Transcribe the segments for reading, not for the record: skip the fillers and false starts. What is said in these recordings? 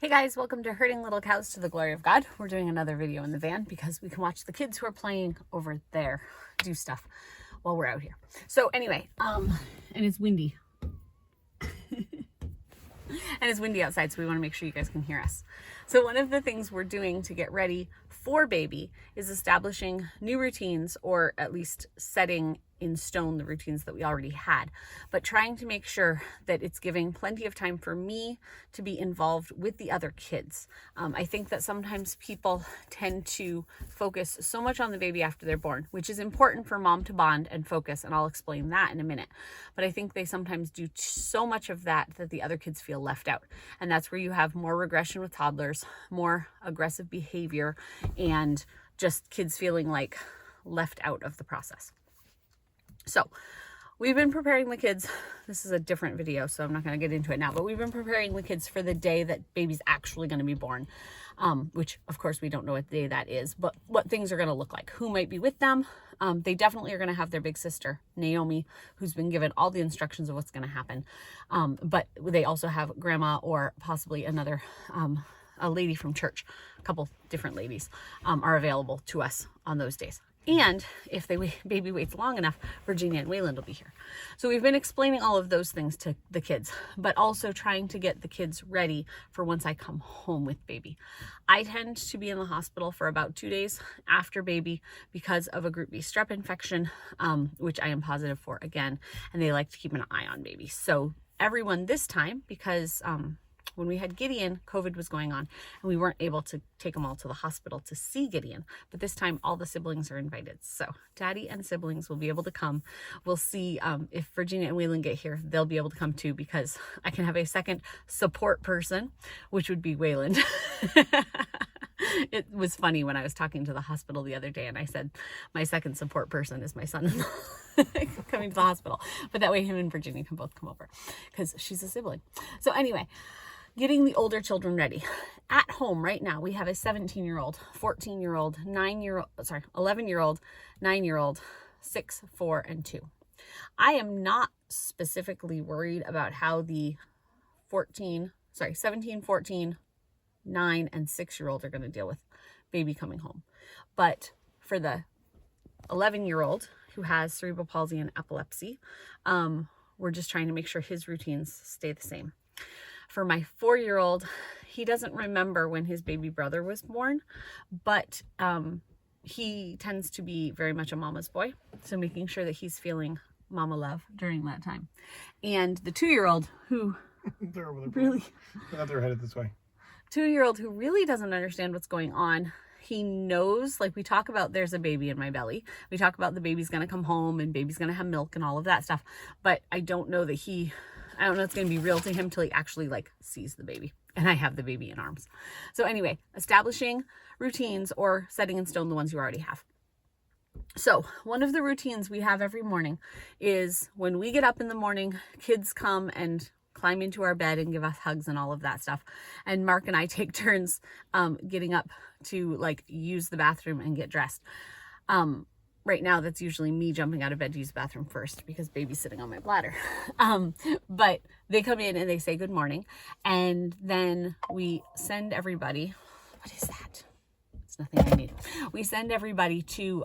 Hey guys, welcome to Herding Little Cows to the Glory of God. We're doing another video in the van because we can watch the kids who are playing over there do stuff while we're out here. So anyway, and it's windy. And it's windy outside, so we want to make sure you guys can hear us. So one of the things we're doing to get ready for baby is establishing new routines, or at least setting in stone the routines that we already had, but trying to make sure that it's giving plenty of time for me to be involved with the other kids. I think that sometimes people tend to focus so much on the baby after they're born, which is important for mom to bond and focus, and I'll explain that in a minute. But I think they sometimes do so much of that the other kids feel left out. And that's where you have more regression with toddlers, more aggressive behavior, and just kids feeling like left out of the process. So we've been preparing the kids. This is a different video, so I'm not going to get into it now, but we've been preparing the kids for the day that baby's actually going to be born, which of course we don't know what day that is, but what things are going to look like, who might be with them. They definitely are going to have their big sister, Naomi, who's been given all the instructions of what's going to happen. But they also have grandma or possibly another, a lady from church. A couple different ladies are available to us on those days. And if baby waits long enough, Virginia and Wayland will be here. So we've been explaining all of those things to the kids, but also trying to get the kids ready for once I come home with baby. I tend to be in the hospital for about 2 days after baby because of a group B strep infection, which I am positive for again, and they like to keep an eye on baby. So everyone this time, because when we had Gideon, COVID was going on, and we weren't able to take them all to the hospital to see Gideon. But this time, all the siblings are invited. So daddy and siblings will be able to come. We'll see if Virginia and Wayland get here, they'll be able to come too, because I can have a second support person, which would be Wayland. It was funny when I was talking to the hospital the other day, and I said, my second support person is my son-in-law coming to the hospital. But that way him and Virginia can both come over because she's a sibling. So anyway, getting the older children ready. At home right now, we have a 17-year-old, 14-year-old, 11-year-old, 9-year-old, 6, 4, and 2. I am not specifically worried about how the 17, 14, 9, and 6-year-old are going to deal with baby coming home. But for the 11-year-old who has cerebral palsy and epilepsy, we're just trying to make sure his routines stay the same. For my 4-year-old, he doesn't remember when his baby brother was born, but he tends to be very much a mama's boy. So making sure that he's feeling mama love during that time. And the 2-year-old who they're over there. Really, They're headed this way. 2-year-old who really doesn't understand what's going on. He knows, like we talk about, there's a baby in my belly. We talk about the baby's going to come home and baby's going to have milk and all of that stuff. But I don't know that I don't know it's going to be real to him till he actually sees the baby and I have the baby in arms. So anyway, establishing routines or setting in stone the ones you already have. So one of the routines we have every morning is when we get up in the morning, kids come and climb into our bed and give us hugs and all of that stuff. And Mark and I take turns getting up to use the bathroom and get dressed. Right now, that's usually me jumping out of bed to use the bathroom first because baby's sitting on my bladder. But they come in and they say good morning. And then we send everybody, what is that? It's nothing I need. We send everybody to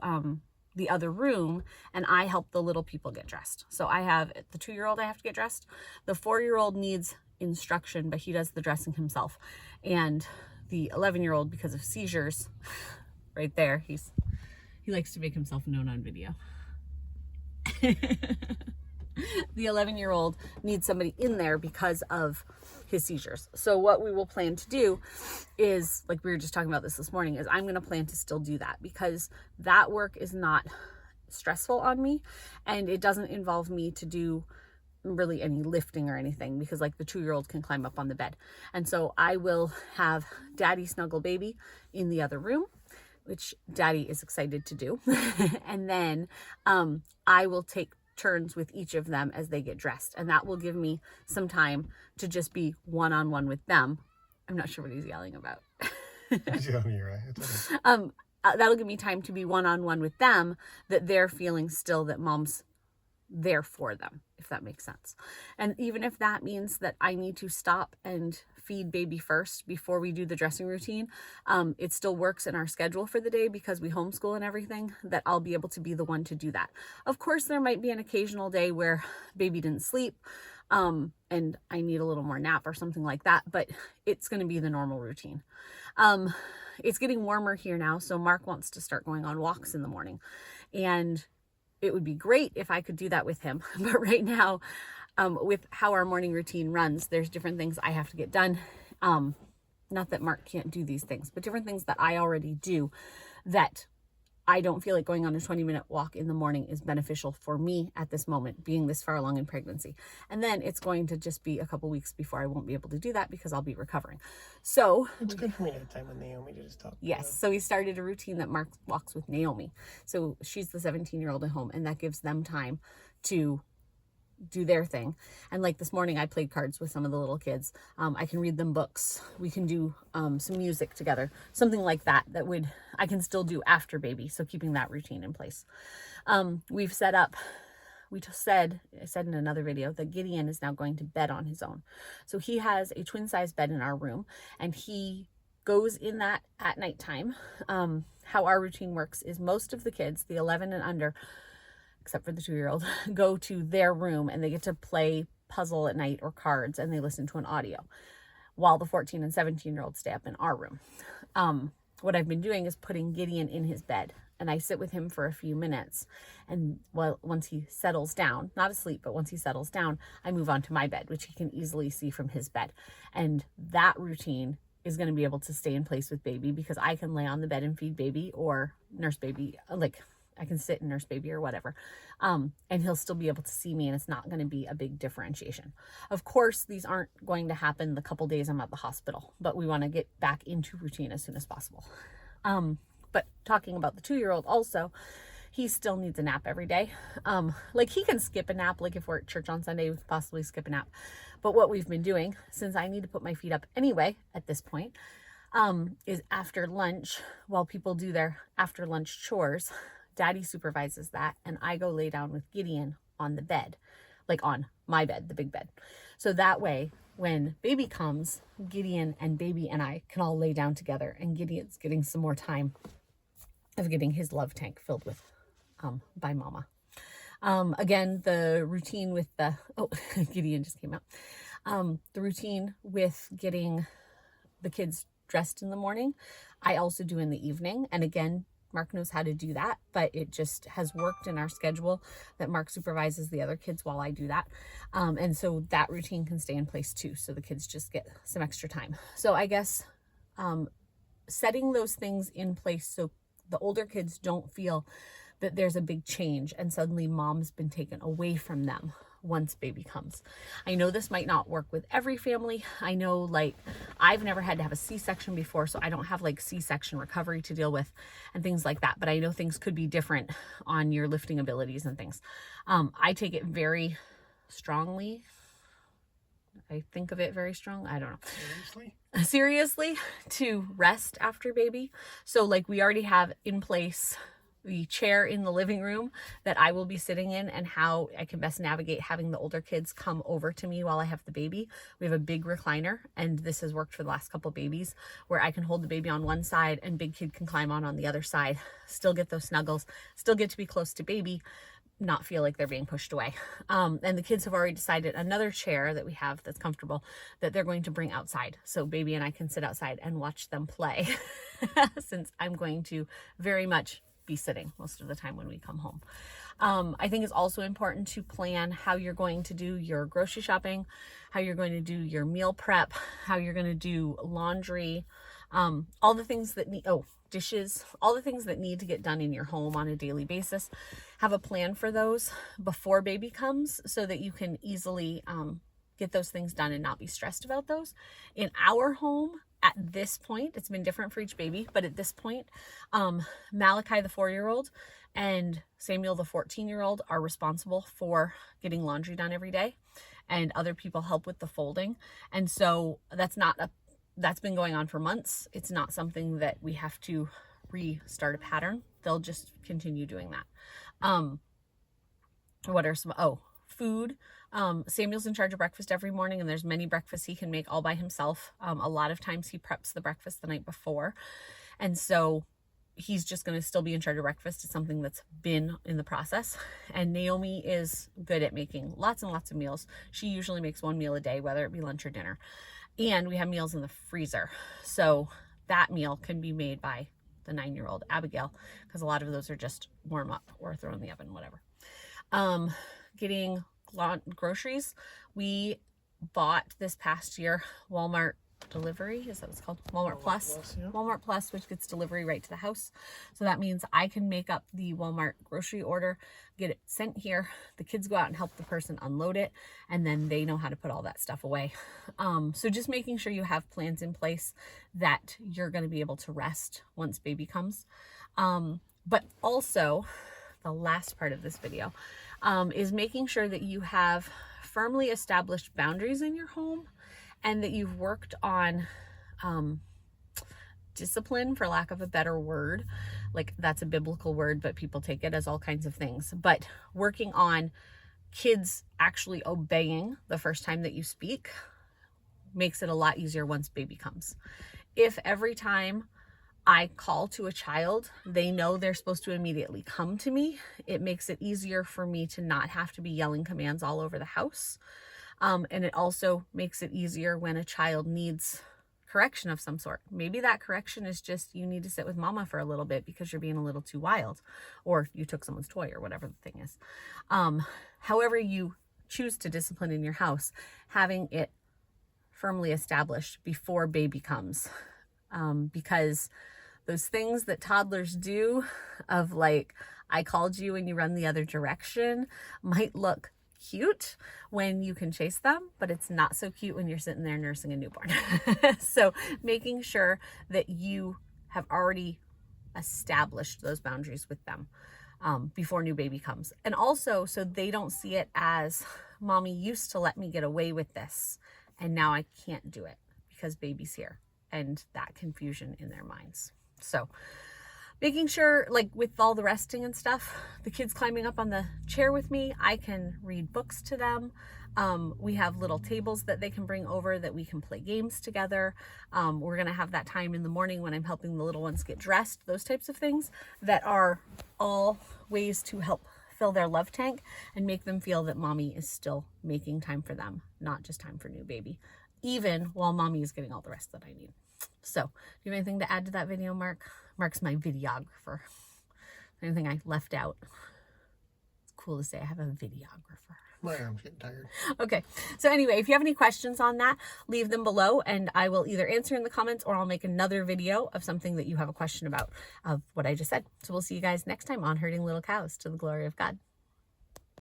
the other room and I help the little people get dressed. So I have the 2-year-old I have to get dressed. The 4-year-old needs instruction, but he does the dressing himself. And the 11-year-old, because of seizures, right there, he likes to make himself known on video. The 11-year-old needs somebody in there because of his seizures. So what we will plan to do is, like we were just talking about this morning, is I'm going to plan to still do that because that work is not stressful on me and it doesn't involve me to do really any lifting or anything because the 2-year-old can climb up on the bed. And so I will have daddy snuggle baby in the other room, which daddy is excited to do. And then I will take turns with each of them as they get dressed. And that will give me some time to just be one-on-one with them. I'm not sure what he's yelling about. You're right. It's okay. That'll give me time to be one-on-one with them, that they're feeling still that mom's there for them, if that makes sense. And even if that means that I need to stop and feed baby first before we do the dressing routine, it still works in our schedule for the day because we homeschool and everything, that I'll be able to be the one to do that. Of course, there might be an occasional day where baby didn't sleep, and I need a little more nap or something like that, but it's going to be the normal routine. It's getting warmer here now, so Mark wants to start going on walks in the morning, and it would be great if I could do that with him. But right now, with how our morning routine runs, there's different things I have to get done. Not that Mark can't do these things, but different things that I already do that I don't feel like going on a 20-minute walk in the morning is beneficial for me at this moment, being this far along in pregnancy. And then it's going to just be a couple weeks before I won't be able to do that because I'll be recovering. So it's good for me to have time with Naomi to just talk. Yes. So we started a routine that Mark walks with Naomi. So she's the 17-year-old at home, and that gives them time to do their thing. And like this morning, I played cards with some of the little kids. I can read them books. We can do some music together, something like that I can still do after baby. So keeping that routine in place. We've set up, I said in another video that Gideon is now going to bed on his own. So he has a twin size bed in our room, and he goes in that at nighttime. How our routine works is most of the kids, the 11 and under, except for the 2-year-old, go to their room and they get to play puzzle at night or cards, and they listen to an audio, while the 14 and 17-year-olds stay up in our room. What I've been doing is putting Gideon in his bed, and I sit with him for a few minutes, and once he settles down, not asleep, but once he settles down, I move on to my bed, which he can easily see from his bed. And that routine is going to be able to stay in place with baby, because I can lay on the bed and feed baby or nurse baby, like I can sit and nurse baby or whatever. And he'll still be able to see me, and it's not going to be a big differentiation. Of course, these aren't going to happen the couple days I'm at the hospital, but we want to get back into routine as soon as possible. But talking about the 2-year-old also, he still needs a nap every day. Like he can skip a nap. Like if we're at church on Sunday, we could possibly skip a nap. But what we've been doing, since I need to put my feet up anyway at this point, is after lunch, while people do their after lunch chores, Daddy supervises that, and I go lay down with Gideon on the bed, like on my bed, the big bed. So that way, when baby comes, Gideon and baby and I can all lay down together, and Gideon's getting some more time of getting his love tank filled with by mama. Again, the routine with Gideon just came out. The routine with getting the kids dressed in the morning, I also do in the evening. And again, Mark knows how to do that, but it just has worked in our schedule that Mark supervises the other kids while I do that. And so that routine can stay in place too. So the kids just get some extra time. So I guess setting those things in place so the older kids don't feel that there's a big change and suddenly mom's been taken away from them once baby comes. I know this might not work with every family. I know, like, I've never had to have a C-section before, so I don't have like C-section recovery to deal with and things like that. But I know things could be different on your lifting abilities and things. I take it very strongly. I think of it very strong. I don't know. Seriously, to rest after baby. So like we already have in place the chair in the living room that I will be sitting in, and how I can best navigate having the older kids come over to me while I have the baby. We have a big recliner, and this has worked for the last couple babies, where I can hold the baby on one side and big kid can climb on the other side, still get those snuggles, still get to be close to baby, not feel like they're being pushed away. And the kids have already decided another chair that we have that's comfortable that they're going to bring outside, so baby and I can sit outside and watch them play since I'm going to very much be sitting most of the time when we come home. I think it's also important to plan how you're going to do your grocery shopping, how you're going to do your meal prep, how you're going to do laundry, all the things that need, dishes, all the things that need to get done in your home on a daily basis. Have a plan for those before baby comes so that you can easily get those things done and not be stressed about those. In our home, at this point, it's been different for each baby, but at this point, Malachi, the 4-year-old, and Samuel, the 14-year-old, are responsible for getting laundry done every day, and other people help with the folding. And so that's been going on for months. It's not something that we have to restart a pattern. They'll just continue doing that. What are some, food. Samuel's in charge of breakfast every morning, and there's many breakfasts he can make all by himself. A lot of times he preps the breakfast the night before, and so he's just going to still be in charge of breakfast. It's something that's been in the process. And Naomi is good at making lots and lots of meals. She usually makes one meal a day, whether it be lunch or dinner. And we have meals in the freezer. So that meal can be made by the 9-year-old Abigail, because a lot of those are just warm up or throw in the oven, whatever. Getting groceries. We bought this past year Walmart delivery, is that what it's called? Walmart Plus. Yeah. Walmart Plus, which gets delivery right to the house. So that means I can make up the Walmart grocery order, get it sent here. The kids go out and help the person unload it, and then they know how to put all that stuff away. So just making sure you have plans in place that you're going to be able to rest once baby comes. But also, the last part of this video is making sure that you have firmly established boundaries in your home, and that you've worked on discipline, for lack of a better word. Like, that's a biblical word, but people take it as all kinds of things. But working on kids actually obeying the first time that you speak makes it a lot easier once baby comes. If every time I call to a child, they know they're supposed to immediately come to me, it makes it easier for me to not have to be yelling commands all over the house. And it also makes it easier when a child needs correction of some sort. Maybe that correction is just, you need to sit with mama for a little bit because you're being a little too wild, or you took someone's toy, or whatever the thing is. However you choose to discipline in your house, having it firmly established before baby comes. Because those things that toddlers do of like, I called you and you run the other direction, might look cute when you can chase them, but it's not so cute when you're sitting there nursing a newborn. So making sure that you have already established those boundaries with them before new baby comes. And also, so they don't see it as, mommy used to let me get away with this, and now I can't do it because baby's here, and that confusion in their minds. So making sure, like with all the resting and stuff, the kids climbing up on the chair with me, I can read books to them. We have little tables that they can bring over that we can play games together. We're going to have that time in the morning when I'm helping the little ones get dressed, those types of things that are all ways to help fill their love tank and make them feel that mommy is still making time for them, not just time for new baby, even while mommy is getting all the rest that I need. So, do you have anything to add to that video, Mark? Mark's my videographer. Anything I left out? It's cool to say I have a videographer. My arm's getting tired. Okay. So anyway, if you have any questions on that, leave them below, and I will either answer in the comments or I'll make another video of something that you have a question about of what I just said. So we'll see you guys next time on Herding Little Cows to the Glory of God.